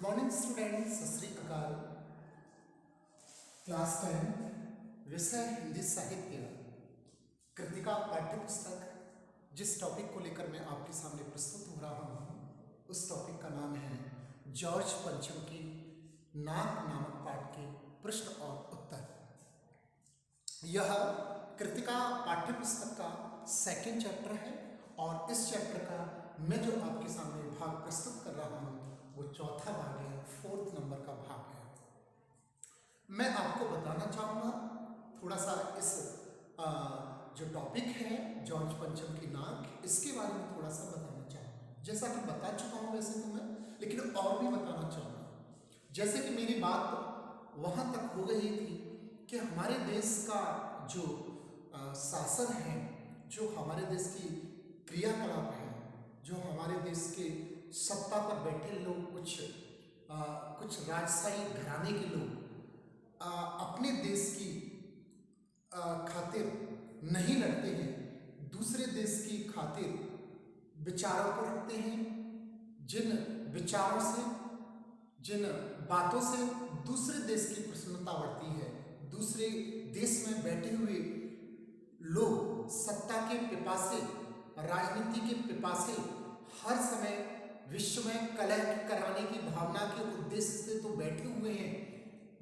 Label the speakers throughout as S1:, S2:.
S1: Morning student, सत श्री अकाल। Class 10 विषय हिंदी साहित्य कृतिका पाठ्य पुस्तक। जिस टॉपिक को लेकर मैं आपके सामने प्रस्तुत हो रहा हूँ उस टॉपिक का नाम है जॉर्ज पंचम की नाक नामक पाठ के प्रश्न और उत्तर। यह कृतिका पाठ्य पुस्तक का सेकंड चैप्टर है और इस चैप्टर का मैं जो आपके सामने भाग प्रस्तुत कर रहा हूँ वो चौथा भाग है, 4th नंबर का भाग है। मैं आपको बताना चाहूँगा थोड़ा सा इस जो टॉपिक है जॉर्ज पंचम की नाक, इसके बारे में थोड़ा सा बताना चाहूँगा। जैसा कि बता चुका हूँ वैसे तो मैं, लेकिन और भी बताना चाहूँगा। जैसे कि मेरी बात वहाँ तक हो गई थी कि हमारे देश का जो शासन है, जो हमारे देश की क्रियाकलाप है, जो हमारे देश के सत्ता पर बैठे लोग, कुछ राजशाही घराने के लोग अपने देश की खातिर नहीं लड़ते हैं, दूसरे देश की खातिर विचारों को रखते हैं। जिन विचारों से, जिन बातों से दूसरे देश की प्रसन्नता बढ़ती है, दूसरे देश में बैठे हुए लोग सत्ता के पिपासे, राजनीति के पिपासे हर समय विश्व में कलह कराने की भावना के उद्देश्य से तो बैठे हुए हैं।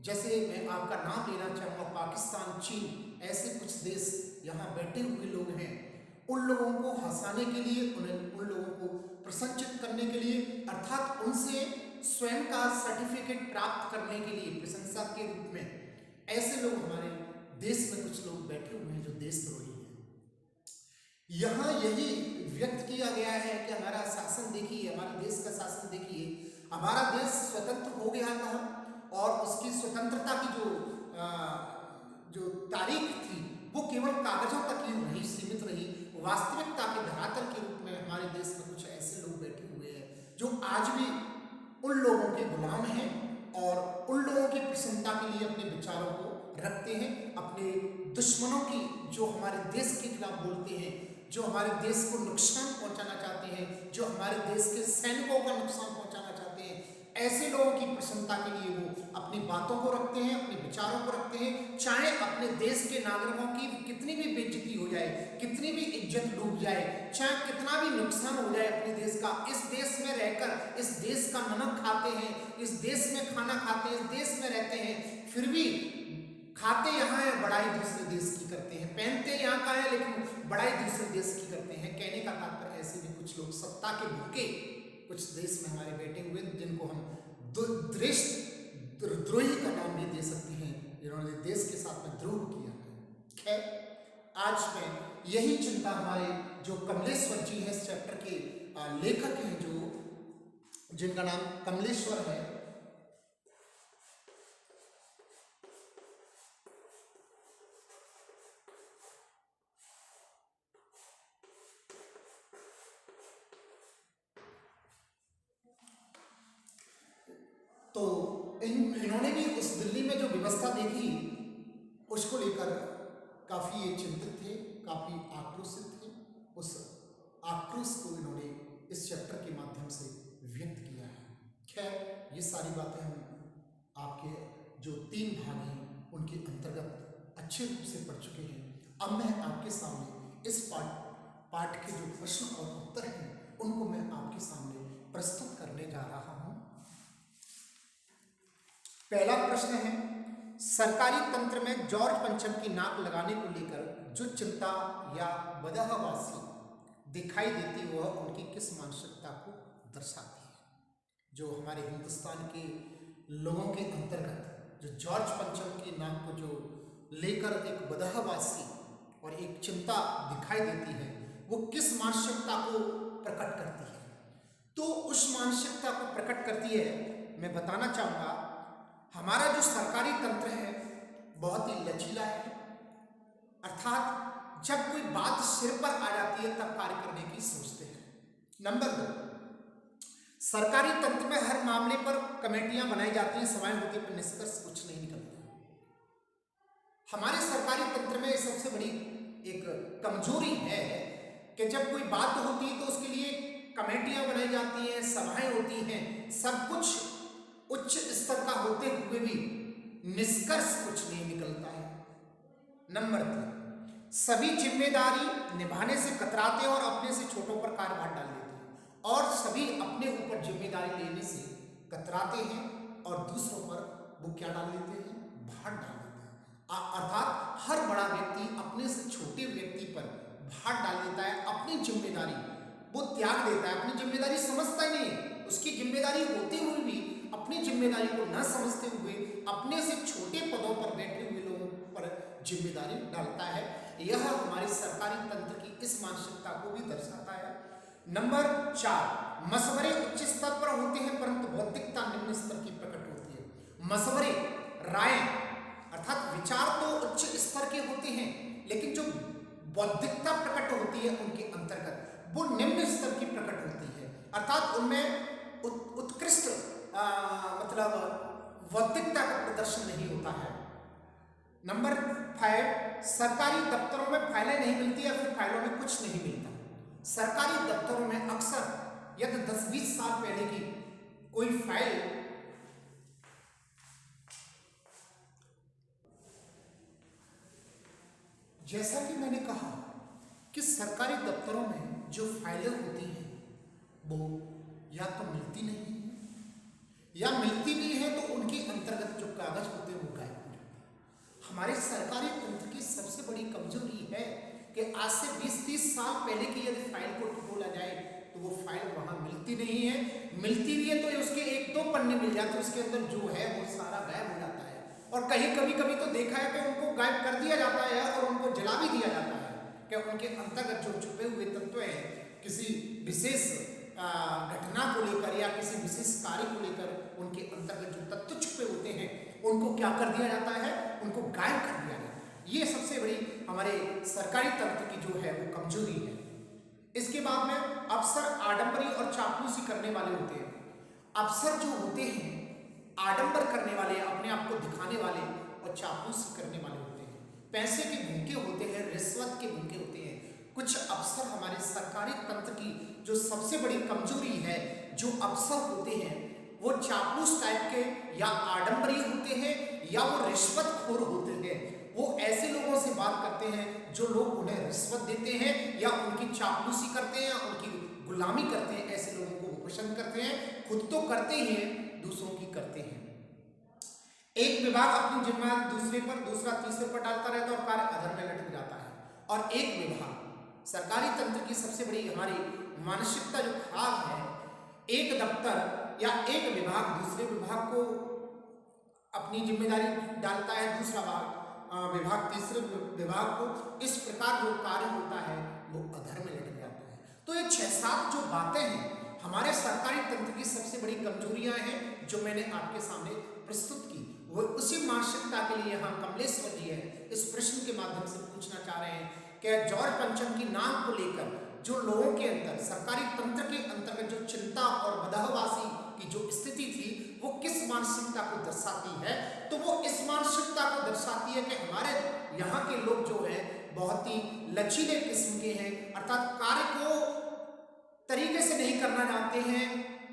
S1: जैसे मैं आपका नाम लेना चाहूँगा, पाकिस्तान, चीन, ऐसे कुछ देश यहाँ बैठे हुए लोग हैं। उन लोगों को हंसाने के लिए, उन लोगों को प्रसन्नचित करने के लिए, अर्थात उनसे स्वयं का सर्टिफिकेट प्राप्त करने के लिए प्रशंसा के रूप में ऐसे लोग हमारे देश में कुछ लोग बैठे हुए हैं जो देशद्रोही हैं। यहाँ यही व्यक्त किया गया है कि हमारा शासन देखिए, हमारे देश का शासन देखिए, हमारा देश स्वतंत्र हो गया था और उसकी स्वतंत्रता की जो तारीख थी वो केवल कागजों तक ही नहीं सीमित रही। वास्तविकता के धरातल के रूप में हमारे देश में कुछ ऐसे लोग बैठे हुए हैं जो आज भी उन लोगों के गुलाम हैं और उन लोगों की प्रसन्नता के लिए अपने विचारों को रखते हैं। अपने दुश्मनों की, जो हमारे देश के खिलाफ बोलते हैं, जो हमारे देश को नुकसान पहुंचाना चाहते हैं, जो हमारे देश के सैनिकों का नुकसान पहुंचाना चाहते हैं, ऐसे लोगों की प्रसन्नता के लिए वो अपनी बातों को रखते हैं, अपने विचारों को रखते हैं। चाहे अपने देश के नागरिकों की कितनी भी बेइज्जती हो जाए, कितनी भी इज्जत डूब जाए, चाहे कितना भी नुकसान हो जाए अपने देश का, इस देश में रहकर इस देश का नमक खाते हैं, इस देश में खाना खाते हैं, इस देश में रहते हैं, फिर भी खाते यहाँ है, बड़ाई दूसरे देश की करते हैं, पहनते यहाँ का है लेकिन बड़ाई दूसरे देश की करते हैं। कहने का तात्पर्य ऐसे भी कुछ लोग सत्ता के भूखे कुछ देश में हमारे बैठे हुए, जिनको हम द्रोही का नाम भी दे सकते हैं, जिन्होंने देश के साथ में द्रोह किया है। खैर, आज में यही चिंता हमारे जो कमलेश्वर जी हैं, इस चैप्टर के लेखक हैं, जो जिनका नाम कमलेश्वर है, तो इन्होंने भी उस दिल्ली में जो व्यवस्था देखी उसको लेकर काफ़ी ये चिंतित थे, काफ़ी आक्रोशित थे। उस आक्रोश को इन्होंने इस चैप्टर के माध्यम से व्यक्त किया है। खैर, ये सारी बातें हम आपके जो 3 भाग हैं उनके अंतर्गत अच्छे रूप से पढ़ चुके हैं। अब मैं आपके सामने इस पाठ के जो प्रश्न और उत्तर हैं उनको मैं आपके सामने प्रस्तुत करने जा रहा हूँ। पहला प्रश्न है, सरकारी तंत्र में जॉर्ज पंचम की नाक लगाने को लेकर जो चिंता या वजहवासी दिखाई देती है वह उनकी किस मानसिकता को दर्शाती है। जो हमारे हिंदुस्तान के लोगों के अंतर्गत जो जॉर्ज पंचम की नाक को जो लेकर एक वजहवासी और एक चिंता दिखाई देती है वो किस मानसिकता को प्रकट करती है। तो उस मानसिकता को प्रकट करती है, मैं बताना चाहूँगा, हमारा जो सरकारी तंत्र है बहुत ही लचीला है, अर्थात जब कोई बात सिर पर आ जाती है तब कार्य करने की सोचते हैं। नंबर 2, सरकारी तंत्र में हर मामले पर कमेटियां बनाई जाती हैं, सभाएं होती हैं, पर निष्कर्ष कुछ नहीं निकलता। हमारे सरकारी तंत्र में सबसे बड़ी एक कमजोरी है कि जब कोई बात होती है तो उसके लिए कमेटियां बनाई जाती हैं, सभाएं होती हैं, सब कुछ उच्च स्तर का होते हुए भी निष्कर्ष कुछ नहीं निकलता है। नंबर 3, सभी जिम्मेदारी निभाने से कतराते हैं और अपने से छोटों पर कार्यभार डाल देते हैं, और सभी अपने ऊपर जिम्मेदारी लेने से कतराते हैं और दूसरों पर वो क्या डाल देते हैं, भार डाल देते हैं। अर्थात हर बड़ा व्यक्ति अपने से छोटे व्यक्ति पर भार डाल देता है, अपनी जिम्मेदारी वो त्याग देता है, अपनी जिम्मेदारी समझता ही नहीं, उसकी जिम्मेदारी होते हुए भी अपनी जिम्मेदारी को न समझते हुए अपने से छोटे पदों पर बैठे हुए लोगों पर जिम्मेदारी डालता है। यह हमारे सरकारी तंत्र की इस मानसिकता को भी दर्शाता है। नंबर 4, मशवरे उच्च स्तर पर होते हैं परंतु बौद्धिकता निम्न स्तर की प्रकट होती है। मशवरे, राय अर्थात विचार तो उच्च स्तर के होते हैं, लेकिन जो बौद्धिकता प्रकट होती है उनके अंतर्गत वो निम्न स्तर की प्रकट होती है, अर्थात उनमें उत्कृष्ट मतलब बौद्धिकता का प्रदर्शन नहीं होता है। नंबर 5, सरकारी दफ्तरों में फाइलें नहीं मिलती या फिर फाइलों में कुछ नहीं मिलता। सरकारी दफ्तरों में अक्सर यदि 10-20 साल पहले की कोई फाइल जैसा कि मैंने कहा कि सरकारी दफ्तरों में जो फाइलें होती हैं वो या तो मिलती नहीं है या मिलती भी है तो उनके अंतर्गत जो कागज होते हैं वो गायब हो जाते हैं। हमारे सरकारी तंत्र की सबसे बड़ी कमजोरी है कि आज से 20-30 साल पहले की यदि फाइल को टटोला जाए तो वो फाइल वहां मिलती नहीं है, मिलती भी है तो उसके 1-2 पन्ने मिल जाते, उसके अंदर जो है वो सारा गायब हो जाता है। और कहीं कभी तो देखा है कि उनको गायब कर दिया जाता है और उनको जला भी दिया जाता है कि उनके अंतर्गत जो छुपे हुए तत्व हैं किसी विशेष घटना को लेकर या किसी विशेष कार्य को लेकर उनके अंतर्गत जो तत्व छुपे होते हैं उनको क्या कर दिया जाता है, उनको गायब कर दिया जाता है। ये सबसे बड़ी हमारे सरकारी तंत्र की जो है वो कमजोरी है। इसके बाद में अफसर आडंबरी और चापलूसी करने वाले होते हैं। अफसर जो होते हैं आडंबर करने वाले, अपने आप को दिखाने वाले और चापलूसी करने वाले होते हैं, पैसे के भूखे होते हैं, रिश्वत के भूखे होते हैं। कुछ अफसर हमारे सरकारी तंत्र की जो सबसे बड़ी कमजोरी है, जो अफसर होते हैं वो चापलूस टाइप के या आडंबरी होते हैं या वो रिश्वतखोर होते हैं। वो ऐसे लोगों से बात करते हैं जो लोग उन्हें रिश्वत देते हैं या उनकी चापलूसी करते हैं, उनकी गुलामी करते हैं। ऐसे लोगों को वो पसंद करते हैं, खुद तो करते ही हैं, दूसरों की करते हैं। एक विभाग अपनी जिम्मेदारी दूसरे पर, दूसरा तीसरे पर डालता रहता है और कार्य अधर में लटक जाता है। और एक विभाग, सरकारी तंत्र की सबसे बड़ी हमारी मानसिकता जो खराब है, एक दफ्तर या एक विभाग दूसरे विभाग को अपनी जिम्मेदारी डालता है, दूसरा विभाग तीसरे विभाग को, इस प्रकार जो कार्य होता है वो अधर में लटक जाता है। तो ये 6-7 जो बातें हैं हमारे सरकारी तंत्र की सबसे बड़ी कमजोरियां हैं जो मैंने आपके सामने प्रस्तुत की। वो उसी मानसिकता के लिए यहाँ कमलेश्वर जी है इस प्रश्न के माध्यम से पूछना चाह रहे हैं कि जॉर्ज पंचम की नाम को लेकर जो लोगों के अंदर सरकारी तंत्र के अंतर्गत जो चिंता और बदहवासी की जो स्थिति थी वो किस मानसिकता को दर्शाती है। तो वो इस मानसिकता को दर्शाती है कि हमारे यहाँ के लोग जो है बहुत ही लचीले किस्म के हैं, अर्थात कार्य को तरीके से नहीं करना चाहते हैं,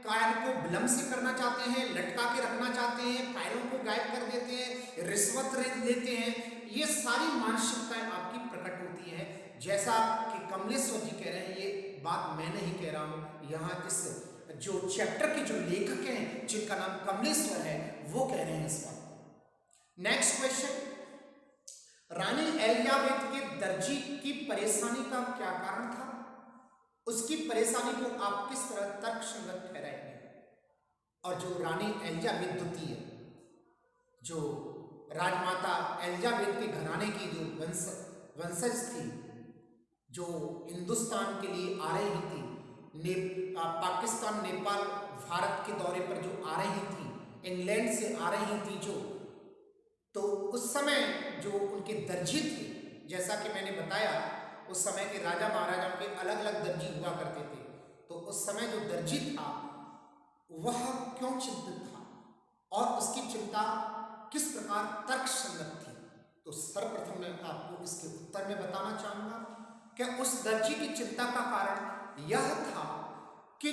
S1: कार्य को विलंब से करना चाहते हैं, लटका के रखना चाहते हैं, फाइलों को गायब कर देते हैं, रिश्वत लेते हैं। ये सारी मानसिकताएं आपकी प्रकट होती है। जैसा कि कमलेश्वर जी कह रहे हैं, ये बात मैं नहीं कह रहा हूं, यहाँ इस जो चैप्टर के जो लेखक हैं जिनका नाम कमलेश्वर है वो कह रहे हैं इस बात। नेक्स्ट क्वेश्चन, रानी एलिजाबेथ के दर्जी की परेशानी का क्या कारण था? उसकी परेशानी को आप किस तरह तर्कसंगत ठहराएंगे? और जो रानी एलिजाबेथ द्वितीय, जो राजमाता एलिजाबेथ के घराने की जो वंशज थी, जो हिंदुस्तान के लिए आ रही थी, पाकिस्तान, नेपाल, भारत के दौरे पर जो आ रही थी, इंग्लैंड से आ रही थी जो, तो उस समय जो उनके दर्जी थे, जैसा कि मैंने बताया उस समय के राजा महाराजाओं के अलग अलग दर्जी हुआ करते थे, तो उस समय जो दर्जी था वह क्यों चिंतित था और उसकी चिंता किस प्रकार तर्कसंगत थी? तो सर्वप्रथम मैं आपको इसके उत्तर में बताना चाहूंगा कि उस दर्जी की चिंता का कारण यह था कि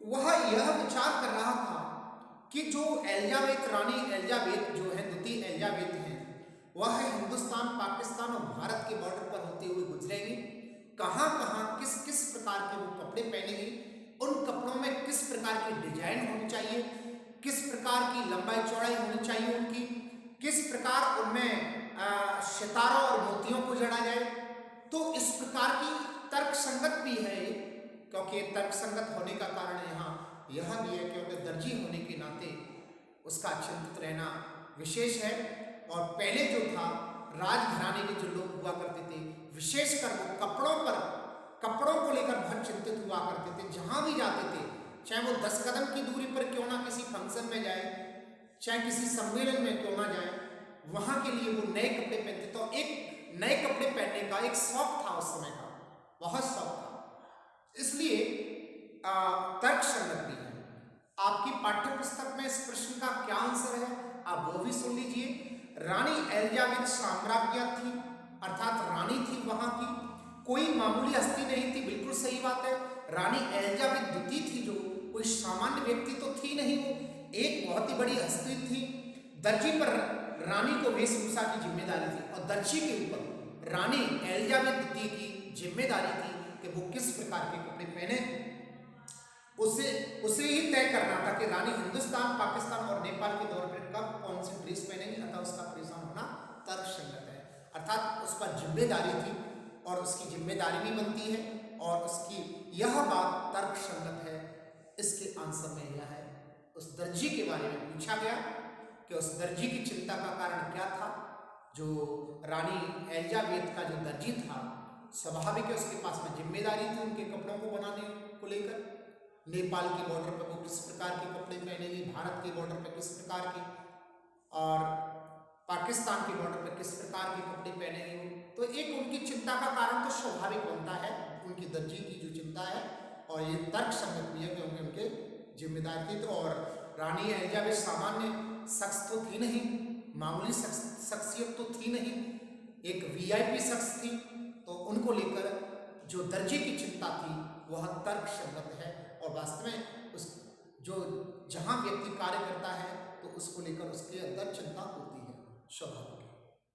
S1: वह यह विचार कर रहा था कि जो एलिजाबेथ, रानी एलिजाबेथ जो है, द्वितीय एलिजाबेथ हैं, वह हिंदुस्तान, पाकिस्तान और भारत के बॉर्डर पर होते हुए गुजरेंगी। कहाँ कहाँ किस किस प्रकार के वो कपड़े पहनेंगी, उन कपड़ों में किस प्रकार की डिजाइन होनी चाहिए, किस प्रकार की लंबाई चौड़ाई होनी चाहिए उनकी, किस प्रकार उनमें सितारों और मोतियों को जड़ा जाए। तो इस प्रकार की तर्क संगत भी है, क्योंकि तर्क संगत होने का कारण यहाँ यह भी है क्योंकि दर्जी होने के नाते उसका चिंतित रहना विशेष है। और पहले जो था, राजघराने के जो लोग हुआ करते थे, विशेषकर वो कपड़ों को लेकर बहुत चिंतित हुआ करते थे। जहां भी जाते थे, चाहे वो 10 कदम की दूरी पर क्यों ना किसी फंक्शन में जाए, चाहे किसी सम्मेलन में क्यों ना जाए, वहां के लिए वो नए कपड़े पहनते। तो एक नए कपड़े पहनने का एक शौक था उस समय का, बहुत शौक था, इसलिए तर्क संगत भी है। आपकी पाठ्य पुस्तक में इस प्रश्न का क्या आंसर है, आप वो भी सुन लीजिए। रानी एलिजाबेथ साम्राज्य थी, अर्थात रानी थी वहां की, कोई मामूली हस्ती नहीं थी, बिल्कुल सही बात है। रानी एलिजाबेथ द्वितीय थी, जो कोई सामान्य व्यक्ति तो थी नहीं, वो एक बहुत ही बड़ी हस्ती थी। दर्जी पर रानी को वेशभूषा की जिम्मेदारी थी और दर्जी के ऊपर रानी एलिजाबेथ द्वितीय की जिम्मेदारी थी कि वो किस प्रकार के कपड़े पहने। उसे ही तय करना था कि रानी हिंदुस्तान, पाकिस्तान और नेपाल के दौरे पर कब कौन सी ड्रेस पहनेंगी, अतः उसका परेशान होना तर्कसंगत है। अर्थात उस पर जिम्मेदारी थी और उसकी जिम्मेदारी भी बनती है और उसकी यह बात तर्कसंगत है। इसके आंसर में यह है, उस दर्जी के बारे में पूछा गया कि उस दर्जी की चिंता का कारण क्या था। जो रानी एलिजाबेथ का जो दर्जी था, स्वाभाविक है उसके पास में जिम्मेदारी थी उनके कपड़ों को बनाने को लेकर। नेपाल के बॉर्डर पर वो किस प्रकार के कपड़े पहनेंगी, भारत के बॉर्डर पर किस प्रकार के, और पाकिस्तान के बॉर्डर पर किस प्रकार के कपड़े पहनेंगे। तो एक उनकी चिंता का कारण तो स्वाभाविक बनता है, उनकी दर्जी की जो चिंता है, और ये तर्क संगत भी है क्योंकि उनके जिम्मेदार थी। तो और रानी एलिजाबेथ सामान्य शख्स तो थी नहीं, मामूली शख्सियत तो थी नहीं, एक वीआईपी शख्स थी। तो उनको लेकर जो दर्जी की चिंता थी वह तर्क संगत है। और वास्तव में उस जो जहां व्यक्ति कार्य करता है तो उसको लेकर उसके अंदर चिंता होती है, स्वाभाविक।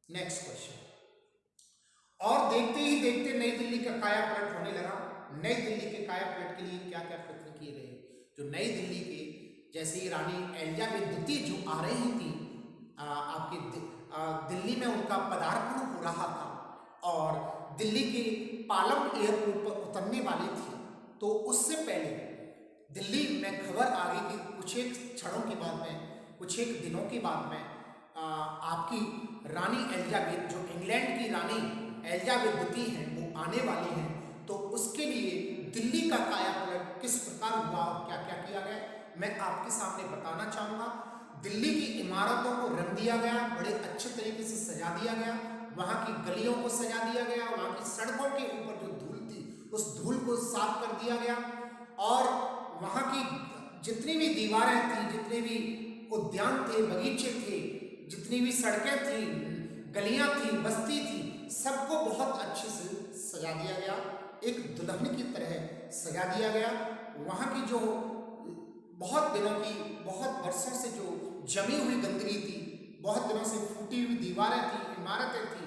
S1: Next question. और देखते ही देखते नई दिल्ली का काया पलट होने लगा। नई दिल्ली के काया पलट के लिए क्या क्या प्रयत्न किए गए। जो नई दिल्ली के, जैसे ही रानी एलिजाबेथ द्वितीय जो आ रही थी, आपकी दिल्ली में उनका पदार्पण हो रहा था और दिल्ली के पालम एयरपोर्ट पर उतरने वाली थी, तो उससे पहले दिल्ली में खबर आ गई कि कुछ एक क्षणों के बाद में, कुछ एक दिनों के बाद में आपकी रानी एलिजाबेथ, जो इंग्लैंड की रानी एलिजाबेथ द्वितीय हैं, वो आने वाली हैं। तो उसके लिए दिल्ली का काया पलट किस प्रकार हुआ और क्या क्या किया गया, मैं आपके सामने बताना चाहूँगा। दिल्ली की इमारतों को रंग दिया गया, बड़े अच्छे तरीके से सजा दिया गया, वहाँ की गलियों को सजा दिया गया, वहाँ की सड़कों के ऊपर जो धूल थी उस धूल को साफ कर दिया गया, और वहाँ की जितनी भी दीवारें थी, जितने भी उद्यान थे, बगीचे थे, जितनी भी सड़कें थी, गलियाँ थी, बस्ती थी, सबको बहुत अच्छे से सजा दिया गया, एक दुल्हन की तरह सजा दिया गया। वहाँ की जो बहुत दिनों की, बहुत वर्षों से जो जमी हुई गंदगी थी, बहुत दिनों से फूटी हुई दीवारें थी, इमारतें थी,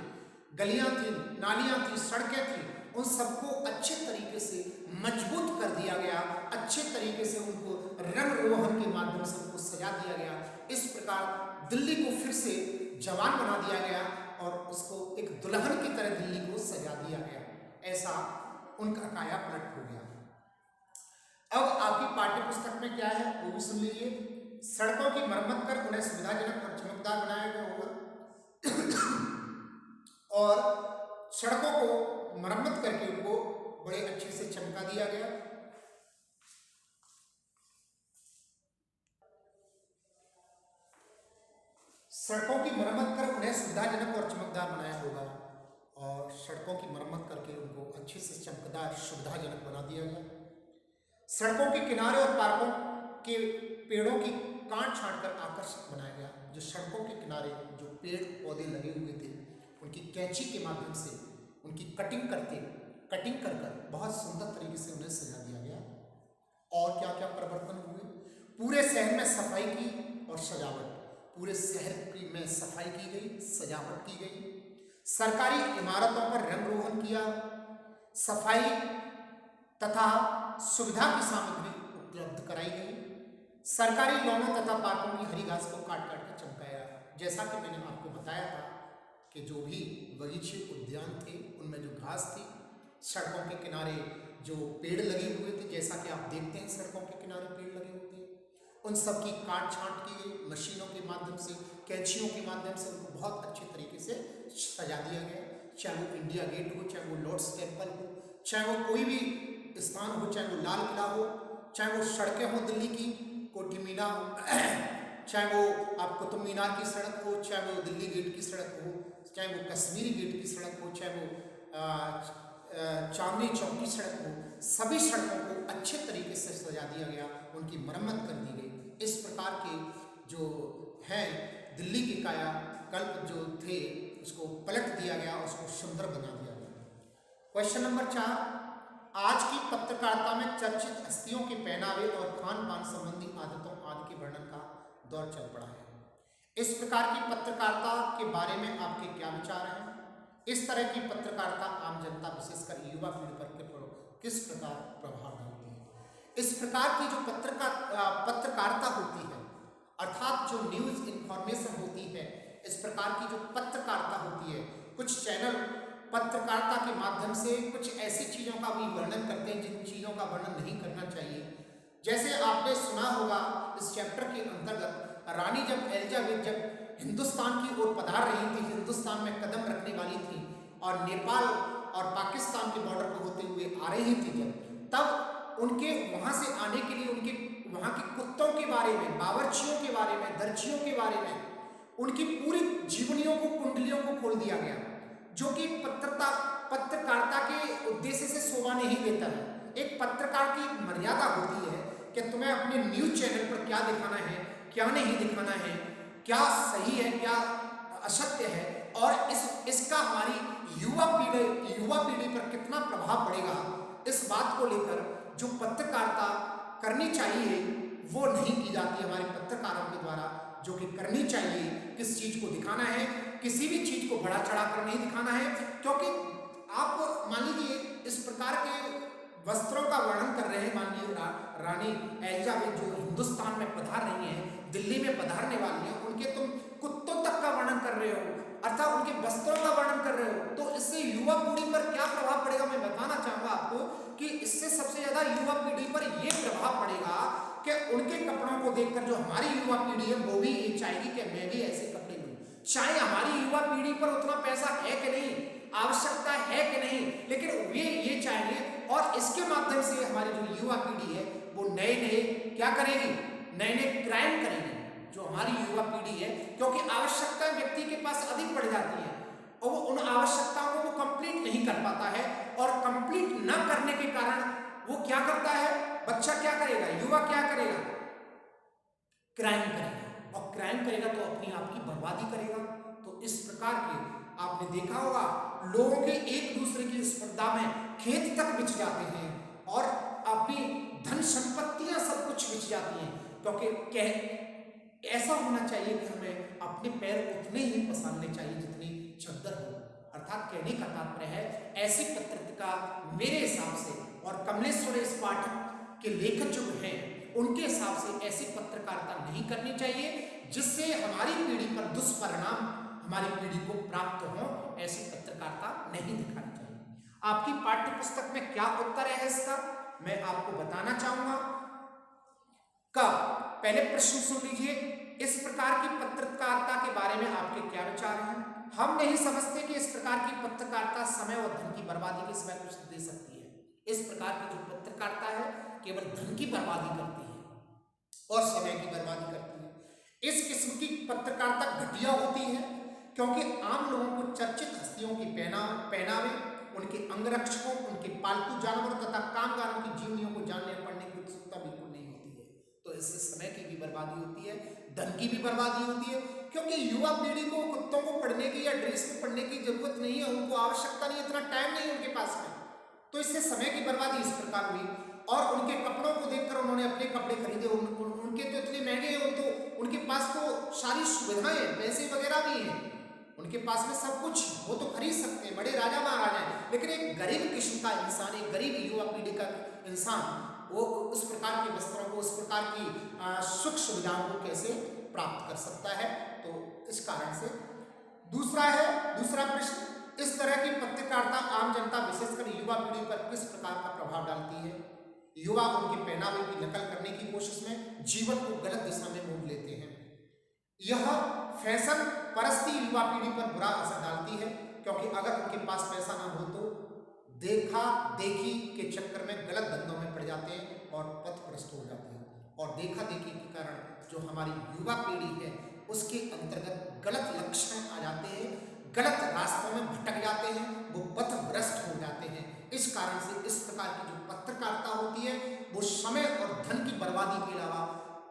S1: गलियाँ थी, नालियाँ थी, सड़कें थी, उन सबको अच्छे तरीके से मजबूत कर दिया गया, अच्छे तरीके से उनको रंग रोहन के माध्यम से उनको सजा दिया गया। इस प्रकार दिल्ली को फिर से जवान बना दिया गया और उसको एक दुल्हन की तरह दिल्ली को सजा दिया गया। ऐसा उनका काया पलट हो गया। अब आपकी पाठ्य पुस्तक में क्या है वो भी सुन लीजिए। सड़कों की मरम्मत कर उन्हें सुविधाजनक और चमकदार बनाया गया होगा और सड़कों को मरम्मत करके उनको बड़े अच्छे से चमका दिया गया। सड़कों की मरम्मत कर उन्हें सुविधाजनक और चमकदार बनाया होगा और सड़कों की मरम्मत करके उनको अच्छे से चमकदार, सुविधाजनक बना दिया गया। सड़कों के किनारे और पार्कों के पेड़ों की काट छांट कर आकर्षक बनाया गया। जो सड़कों के किनारे जो पेड़ पौधे लगे हुए थे, उनकी कैंची के माध्यम से उनकी कटिंग कर बहुत सुंदर तरीके से उन्हें सजा दिया गया। और क्या क्या परिवर्तन हुए, पूरे शहर में सफाई की और सजावट, पूरे शहर की में सफाई की गई, सजावट की गई, सरकारी इमारतों पर रंग रोगन किया, सफाई तथा सुविधा की सामग्री उपलब्ध कराई गई, सरकारी लॉनों तथा पार्कों की हरी घास को काट काट कर चमकाया। जैसा कि मैंने आपको बताया था कि जो भी बगीचे उद्यान थे उनमें जो घास थी, सड़कों के किनारे जो पेड़ लगे हुए थे, जैसा कि आप देखते हैं सड़कों के किनारे पेड़ लगे होते हैं, उन सब की काट छांट की गई, मशीनों के माध्यम से, कैंचियों के माध्यम से उनको बहुत अच्छे तरीके से सजा दिया गया। चाहे वो इंडिया गेट हो, चाहे वो लॉर्ड्स टेम्पल हो, चाहे वो कोई भी स्थान हो, चाहे वो लाल किला हो, चाहे वो सड़कें हो दिल्ली की, कोठी मीनार हो, चाहे वो आप कुतुब मीनार की सड़क हो, चाहे वो दिल्ली गेट की सड़क हो, चाहे वो कश्मीरी गेट की सड़क हो, चाहे वो चांदनी चौक की सड़क हो, सभी सड़कों को अच्छे तरीके से सजा दिया गया, उनकी मरम्मत कर दी गई। इस प्रकार के जो है दिल्ली के कायाकल्प जो थे उसको पलट दिया गया, उसको सुंदर बना दिया गया। क्वेश्चन नंबर 4, आज की पत्रकारिता में चर्चित हस्तियों के पहनावे और खान पान संबंधी आदतों आदि के वर्णन का दौर चल पड़ा है। इस प्रकार की पत्रकारिता के बारे में आपके क्या विचार हैं? इस तरह की पत्रकारिता आम जनता विशेषकर युवा पीढ़ी पर किस प्रकार प्रभाव डालती है? इस प्रकार की जो पत्रकारिता होती है, अर्थात जो न्यूज इंफॉर्मेशन होती है, इस प्रकार की जो पत्रकारिता होती है, कुछ चैनल पत्रकारिता के माध्यम से कुछ ऐसी चीज़ों का भी वर्णन करते हैं जिन चीज़ों का वर्णन नहीं करना चाहिए। जैसे आपने सुना होगा इस चैप्टर के अंतर्गत रानी जब एलिजाबेथ जब हिंदुस्तान की ओर पधार रही थी, हिंदुस्तान में कदम रखने वाली थी और नेपाल और पाकिस्तान के बॉर्डर पर होते हुए आ रही थी, तब उनके वहाँ से आने के लिए उनके वहाँ के कुत्तों के बारे में, बावर्चियों के बारे में, दर्जियों के बारे में, उनकी पूरी जीवनियों को, कुंडलियों को खोल दिया गया, जो कि पत्रकारिता के उद्देश्य से शोभा नहीं देता है। एक पत्रकार की एक मर्यादा होती है कि तुम्हें अपने न्यूज चैनल पर क्या दिखाना है, क्या नहीं दिखाना है, क्या सही है, क्या असत्य है, और इसका हमारी युवा पीढ़ी पर कितना प्रभाव पड़ेगा, इस बात को लेकर जो पत्रकारिता करनी चाहिए वो नहीं की जाती हमारे पत्रकारों के द्वारा। जो कि करनी चाहिए, किस चीज को दिखाना है, किसी भी चीज को बढ़ा चढ़ा कर नहीं दिखाना है, क्योंकि आप मान लीजिए इस प्रकार के वस्त्रों का वर्णन कर रहे हैं, माननीय रानी एलिजाबेथ जो हिंदुस्तान में पधार रही हैं, दिल्ली में पधारने वाली हैं, उनके तुम कुत्तों तक का वर्णन कर रहे हो, अर्थात उनके वस्त्रों का वर्णन कर रहे हो, तो इससे युवा पीढ़ी पर क्या प्रभाव पड़ेगा मैं बताना चाहूंगा आपको कि इससे सबसे ज्यादा युवा पीढ़ी पर यह प्रभाव पड़ेगा कि उनके कपड़ों को देखकर जो हमारी युवा पीढ़ी है वो भी ये चाहेगी कि मैं भी ऐसे कपड़े लूं। चाहे हमारी युवा पीढ़ी पर उतना पैसा है कि नहीं, आवश्यकता है कि नहीं, लेकिन वे ये चाहेंगे, और इसके माध्यम से हमारी जो युवा पीढ़ी है वो नए नए क्या करेगी, नए नए क्राइम करेगी। जो हमारी युवा पीढ़ी है, क्योंकि आवश्यकताएं व्यक्ति के पास अधिक बढ़ जाती है और वो उन आवश्यकताओं को वो कंप्लीट नहीं कर पाता है, और कंप्लीट न करने के कारण वो क्या करता है, बच्चा क्या करेगा, युवा क्या करेगा, क्राइम करेगा, और क्राइम करेगा तो अपनी आप की बर्बादी करेगा। तो इस प्रकार के आपने देखा होगा लोगों के एक दूसरे की स्पर्धा में खेत तक बिछ जाते हैं और अपनी धन संपत्तियां सब कुछ बिछ जाती हैं, क्योंकि ऐसा होना चाहिए कि हमें अपने पैर उतने ही पसारने चाहिए जितनी चद्दर हो। अर्थात कहने का तात्पर्य है ऐसी पत्रिका मेरे हिसाब से, और कमलेश्वर इस पाठक के लेखक जो हैं उनके हिसाब से ऐसी पत्रकारिता नहीं करनी चाहिए जिससे हमारी पीढ़ी पर दुष्परिणाम हमारी पीढ़ी को प्राप्त हो। ऐसी पत्रकारिता नहीं दिखानी चाहिए। आपकी पाठ्य पुस्तक में क्या उत्तर है इसका मैं आपको बताना चाहूंगा। पहले प्रश्न सुन लीजिए, इस प्रकार की पत्रकारिता के बारे में आपके क्या विचार हैं? हम नहीं समझते कि इस प्रकार की पत्रकारिता समय और धन की बर्बादी के सिवाय कुछ दे सकती है। इस प्रकार की जो पत्रकारिता है केवल धन की बर्बादी करती है और समय की बर्बादी करती है। इस किस्म की पत्रकारिता घटिया होती है क्योंकि आम लोगों को चर्चित हस्तियों की पहनावे, उनके अंगरक्षकों, उनके पालतू जानवरों तथा कामगारों की जीवनियों को जानने और पढ़ने की उत्सुकता बिल्कुल नहीं होती है। तो इससे समय की भी बर्बादी होती है, धन की भी बर्बादी होती है, क्योंकि युवा पीढ़ी को कुत्तों को पढ़ने की या ड्रेस को पढ़ने की जरूरत नहीं है, उनको आवश्यकता नहीं, इतना टाइम नहीं है उनके पास में। तो इससे समय की बर्बादी इस प्रकार हुई। और उनके कपड़ों को देखकर उन्होंने अपने कपड़े खरीदे, उनके तो इतने महंगे हैं, तो उनके पास तो सारी सुविधाएं, पैसे वगैरह भी हैं, उनके पास में सब कुछ, वो तो खरीद सकते हैं, बड़े राजा महाराजा हैं। लेकिन एक गरीब किस्म का इंसान, एक गरीब युवा पीढ़ी का इंसान, वो उस प्रकार के वस्त्रों को, उस प्रकार की सुख सुविधाओं को कैसे प्राप्त कर सकता है? तो इस कारण से दूसरा प्रश्न, इस तरह की पत्रकारिता आम जनता विशेषकर युवा पीढ़ी पर किस प्रकार का प्रभाव डालती है? युवा उनके पहनावे की नकल करने की कोशिश में जीवन को गलत दिशा में मोड़ लेते हैं। यह फैशन परस्ती युवा पीढ़ी पर बुरा असर डालती है, क्योंकि अगर उनके पास पैसा ना हो तो देखा देखी के चक्कर में गलत धंधों में पड़ जाते हैं और पथभ्रष्ट हो जाते हैं। और देखा देखी के कारण जो हमारी युवा पीढ़ी है उसके अंतर्गत गलत लक्षण आ जाते हैं, गलत रास्तों में भटक जाते हैं, वो पथभ्रष्ट हो जाते हैं। इस कारण से इस प्रकार की जो पत्रकारिता होती है वो समय और धन की बर्बादी के अलावा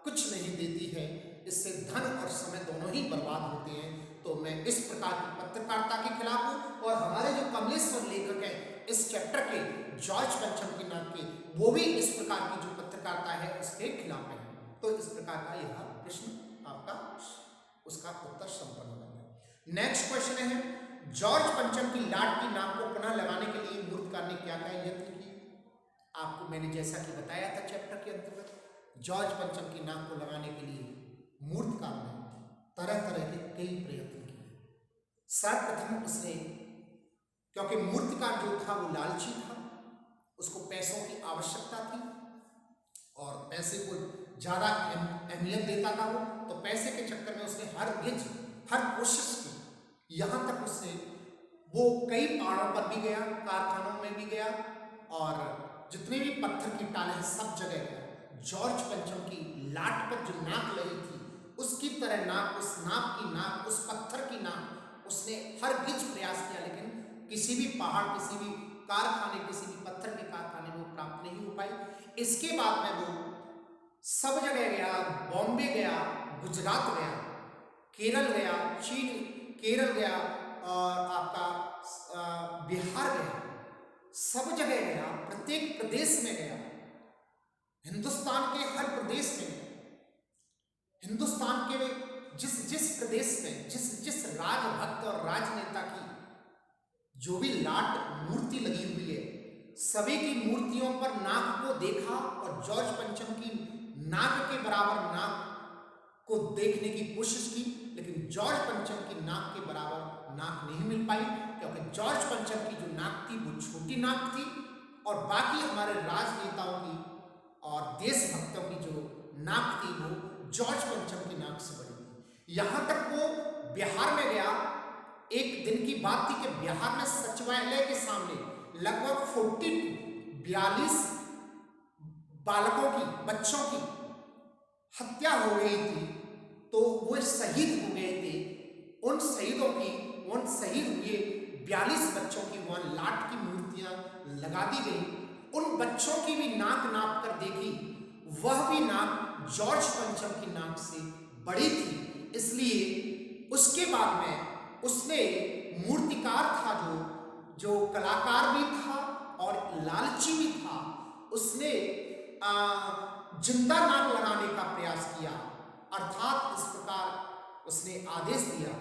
S1: कुछ नहीं देती है, इससे धन और समय दोनों ही बर्बाद होते हैं। तो मैं इस प्रकार की पत्रकारिता के खिलाफ हूँ। और हमारे जो कमलेश्वर लेखक हैं इस चैप्टर के, जॉर्ज पंचम के नाम के, वो भी इस प्रकार की जो पत्रकारिता है उसके खिलाफ है। तो इस प्रकार का यह प्रश्न आपका उसका उत्तर संपन्न हो गया। नेक्स्ट क्वेश्चन है, जॉर्ज पंचम की लाट की नाक को पुनः लगाने के लिए मूर्तिकार ने क्या क्या यत्न किए? आपको मैंने जैसा कि बताया था चैप्टर के अंतर्गत, जॉर्ज पंचम की नाक को लगाने के लिए मूर्तिकार ने तरह तरह के कई प्रयत्न किए। सर्वप्रथम उसने, क्योंकि मूर्तिकार जो था वो लालची था, उसको पैसों की आवश्यकता थी और पैसे को ज़्यादा अहमियत देता था वो, तो पैसे के चक्कर में उसने हर कोशिश की। यहाँ तक उसने वो कई पहाड़ों पर भी गया, कारखानों में भी गया और जितने भी पत्थर की टाले हैं सब जगह गया। जॉर्ज पंचम की लाट पर जो नाक लगी थी उसकी तरह नाक, उस नाक की नाक, उस पत्थर की नाक उसने हर गिज प्रयास किया, लेकिन किसी भी पहाड़, किसी भी कारखाने, किसी भी पत्थर के कारखाने में वो प्राप्त नहीं हो पाई। इसके बाद में वो सब जगह गया, बॉम्बे गया, गुजरात गया, केरल गया, केरल गया और आपका बिहार गया, सब जगह गया, प्रत्येक प्रदेश में गया, हिंदुस्तान के हर प्रदेश में, हिंदुस्तान के जिस प्रदेश में जिस राजभक्त और राजनेता की जो भी लाट मूर्ति लगी हुई है, सभी की मूर्तियों पर नाक को देखा और जॉर्ज पंचम की नाक के बराबर नाक को देखने की कोशिश की, लेकिन जॉर्ज पंचम की नाक के बराबर नाक नहीं मिल पाई, क्योंकि जॉर्ज पंचम की जो नाक थी वो छोटी नाक थी और बाकी हमारे राजनेताओं की और देशभक्तों की जो नाक थी वो जॉर्ज पंचम की नाक से बड़ी थी। यहाँ तक वो बिहार में गया, एक दिन की बात थी कि बिहार में सचिवालय के सामने लगभग 42 बालकों की, बच्चों की हत्या हो गई थी, तो वो शहीद हो गए थे। उन शहीद हुए 42 बच्चों की वहां लाट की मूर्तियां लगा दी गई। उन बच्चों की भी नाक नाप कर देखी, वह भी नाक जॉर्ज पंचम की नाक से बड़ी थी। इसलिए उसके बाद में उसने मूर्तिकार था जो कलाकार भी था और लालची भी था, उसने जिंदा नाक लगाने का प्रयास किया, अर्थात इस प्रकार उसने आदेश दिया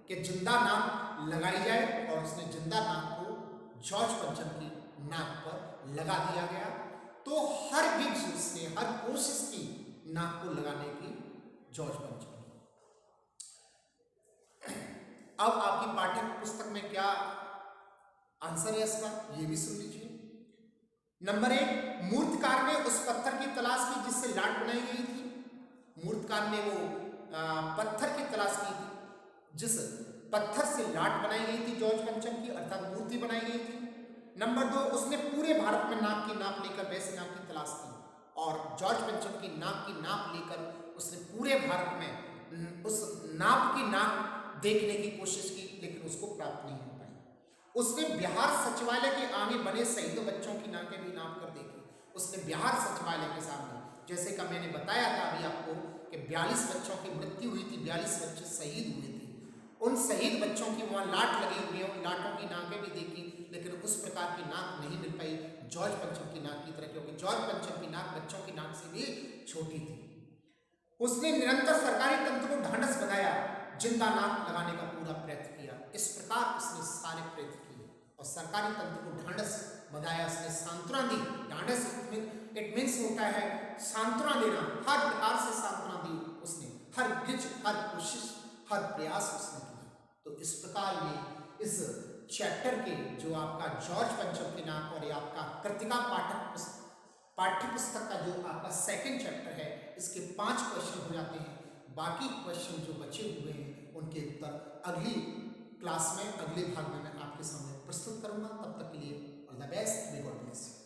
S1: कि जिंदा नाक लगाई जाए और उसने जिंदा नाक को जॉर्ज पंचम की नाक पर लगा दिया गया। तो हर गिज उसने हर कोशिश की नाक को लगाने की जॉर्ज पंचम। अब आपकी पाठ्य पुस्तक में क्या आंसर है इसका, ये भी सुन लीजिए। नंबर 1, मूर्तिकार ने उस पत्थर की तलाश की जिससे लाट बनाई गई थी। मूर्तिकार ने वो पत्थर की तलाश की थी जिस पत्थर से लाट बनाई गई थी जॉर्ज पंचम की, अर्थात मूर्ति बनाई गई थी। नंबर 2, उसने पूरे भारत में नाक की नाप लेकर वैसे नाक की तलाश की और जॉर्ज पंचम की नाप लेकर उसने पूरे भारत में उस नाप की नाक देखने की कोशिश की, लेकिन उसको प्राप्त नहीं हो पाई। उसने बिहार सचिवालय के आगे बने शहीद बच्चों की नाकें भी नाप कर देखी। उसने बिहार सचिवालय के सामने, जैसे कि मैंने बताया था अभी आपको कि 42 बच्चों की मृत्यु हुई थी, 42 बच्चे शहीद हुए थे। उन शहीद बच्चों की वहाँ लाट लगी हुई है, उन लाटों की नाकें भी देखी, लेकिन उस प्रकार की नाक नहीं मिल पाई जॉर्ज पंचम की नाक की तरह, क्योंकि जॉर्ज पंचम की नाक बच्चों की नाक से भी छोटी थी। उसने निरंतर सरकारी तंत्र को ढांढस बंधाया, जिंदा नाक लगाने का पूरा प्रयत्न किया। इस प्रकार उसने सारे प्रयत्न किए और सरकारी तंत्र को ढांढस बंधाया, उसने सांत्वना दी। ढांढस इट मीन्स होता है सांत्वना देना, हर प्रकार से सांत्वना दी उसने, हर गिच, हर कोशिश, हर प्रयास उसने किया। तो इस प्रकार ये इस चैप्टर के जो आपका जॉर्ज पंचम के नाम और ये आपका कृतिका पाठ्य पुस्तक का जो आपका सेकंड चैप्टर है, इसके 5 क्वेश्चन हो जाते हैं। बाकी क्वेश्चन जो बचे हुए हैं उनके उत्तर अगली क्लास में, अगले भाग में मैं आपके सामने प्रस्तुत करूंगा। तब तक के लिए all the best, may God bless you.